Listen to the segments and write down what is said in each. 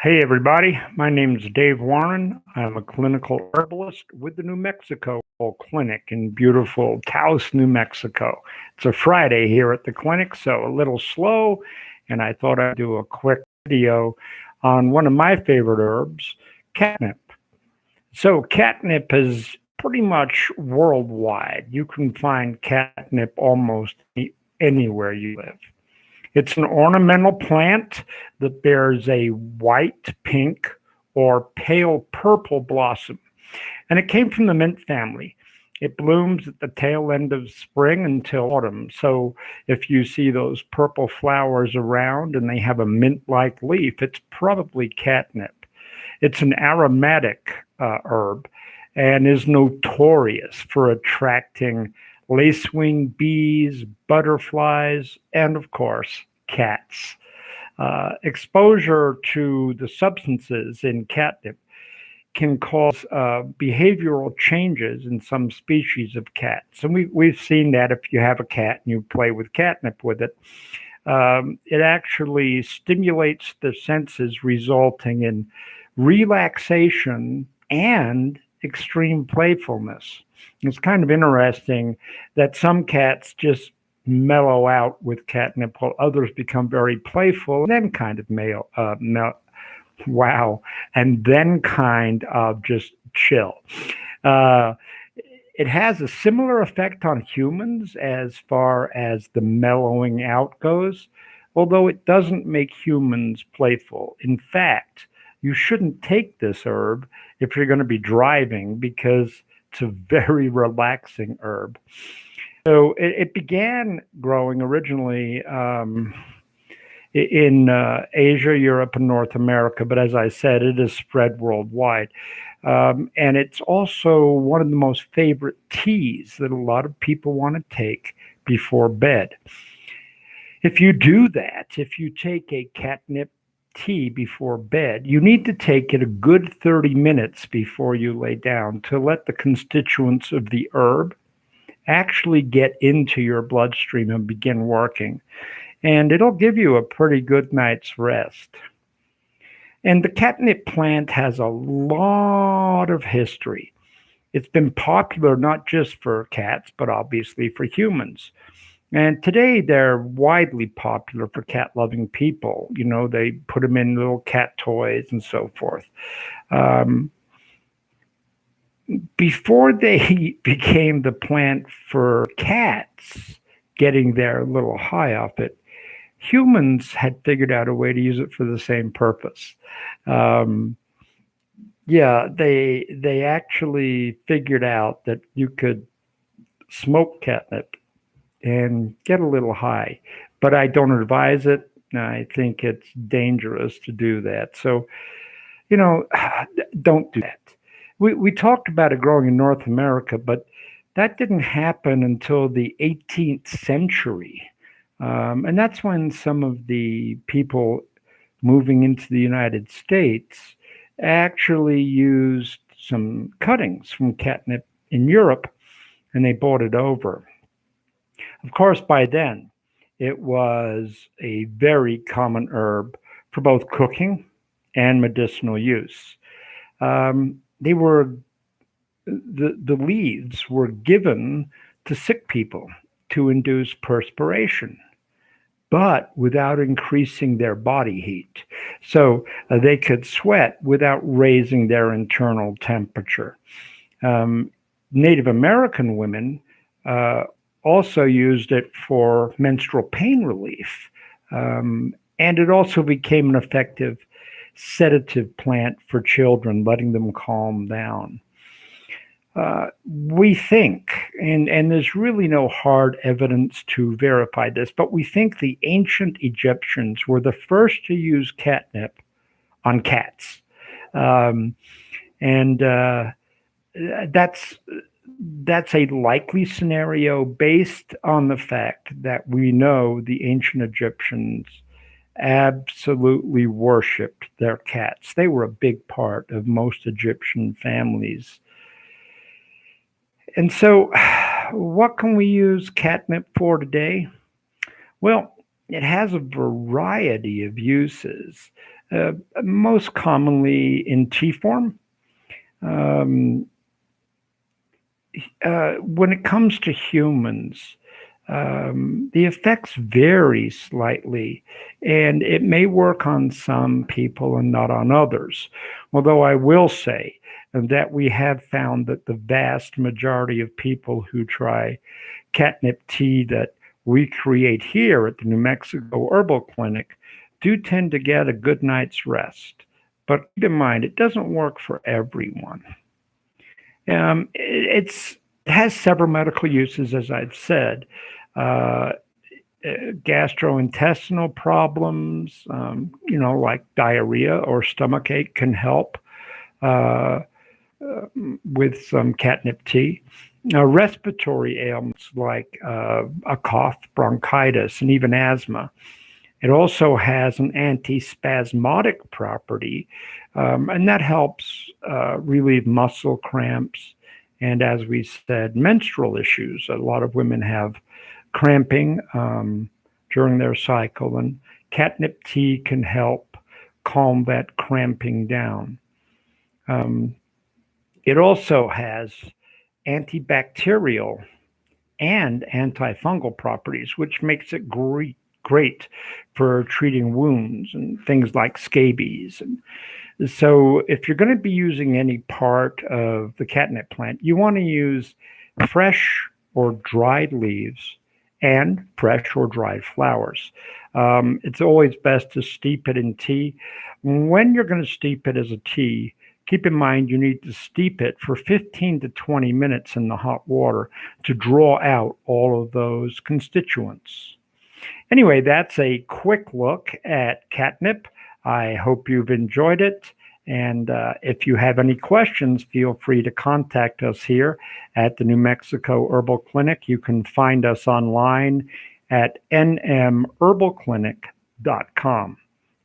Hey everybody, my name is Dave Warren. I'm a clinical herbalist with the New Mexico Clinic in beautiful Taos, New Mexico. It's a Friday here at the clinic, so a little slow, and I thought I'd do a quick video on one of my favorite herbs, catnip. So catnip is pretty much worldwide. You can find catnip almost anywhere you live. It's an ornamental plant that bears a white, pink, or pale purple blossom, and it came from the mint family. It blooms at the tail end of spring until autumn. So if you see those purple flowers around and they have a mint like leaf, it's probably catnip. It's an aromatic herb and is notorious for attracting lacewing bees, butterflies, and of course, cats. Exposure to the substances in catnip can cause behavioral changes in some species of cats. And we've seen that if you have a cat and you play with catnip with it. It actually stimulates the senses, resulting in relaxation and extreme playfulness. It's kind of interesting that some cats just mellow out with catnip while others become very playful and then kind of wow, and then kind of just chill. Uh, it has a similar effect on humans as far as the mellowing out goes, although it doesn't make humans playful. In fact, you shouldn't take this herb if you're going to be driving because it's a very relaxing herb. So it began growing originally in Asia, Europe, and North America, but as I said, it is spread worldwide. And it's also one of the most favorite teas that a lot of people want to take before bed. If you do that, if you take a catnip tea before bed, you need to take it a good 30 minutes before you lay down to let the constituents of the herb actually get into your bloodstream and begin working. And it'll give you a pretty good night's rest. And the catnip plant has a lot of history. It's been popular not just for cats, but obviously for humans. And today they're widely popular for cat loving people. You know, they put them in little cat toys and so forth. Um, Before they became the plant for cats, getting their little high off it, humans had figured out a way to use it for the same purpose. Um, yeah, they actually figured out that you could smoke catnip and get a little high, but I don't advise it. I think it's dangerous to do that. So, you know, don't do that. We talked about it growing in North America, but that didn't happen until the 18th century. And that's when some of the people moving into the United States actually used some cuttings from catnip in Europe and they brought it over. Of course, by then, it was a very common herb for both cooking and medicinal use. They were the leaves were given to sick people to induce perspiration, but without increasing their body heat. So they could sweat without raising their internal temperature. Um, Native American women uh, also used it for menstrual pain relief. And it also became an effective sedative plant for children, letting them calm down. We think, and there's really no hard evidence to verify this, but we think the ancient Egyptians were the first to use catnip on cats. Um, and that's that's a likely scenario based on the fact that we know the ancient Egyptians absolutely worshipped their cats. They were a big part of most Egyptian families. And so, what can we use catnip for today? Well, it has a variety of uses. most commonly in tea form. Um, when it comes to humans, the effects vary slightly, and it may work on some people and not on others. Although I will say that we have found that the vast majority of people who try catnip tea that we create here at the New Mexico Herbal Clinic do tend to get a good night's rest. But keep in mind, it doesn't work for everyone. It has several medical uses, as I've said. Uh, Gastrointestinal problems, like diarrhea or stomach ache, can help uh, with some catnip tea. Respiratory ailments like a cough, bronchitis, and even asthma. It also has an antispasmodic property, and that helps relieve muscle cramps. And as we said, menstrual issues. A lot of women have cramping during their cycle, and catnip tea can help calm that cramping down. Um, it also has antibacterial and antifungal properties, which makes it great for treating wounds and things like scabies. And so, if you're going to be using any part of the catnip plant, you want to use fresh or dried leaves and fresh or dried flowers. It's always best to steep it in tea. When you're going to steep it as a tea, keep in mind you need to steep it for 15 to 20 minutes in the hot water to draw out all of those constituents. Anyway, that's a quick look at catnip. I hope you've enjoyed it. And if you have any questions, feel free to contact us here at the New Mexico Herbal Clinic. You can find us online at nmherbalclinic.com.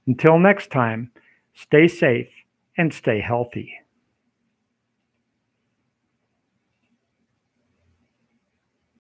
Until next time, stay safe and stay healthy.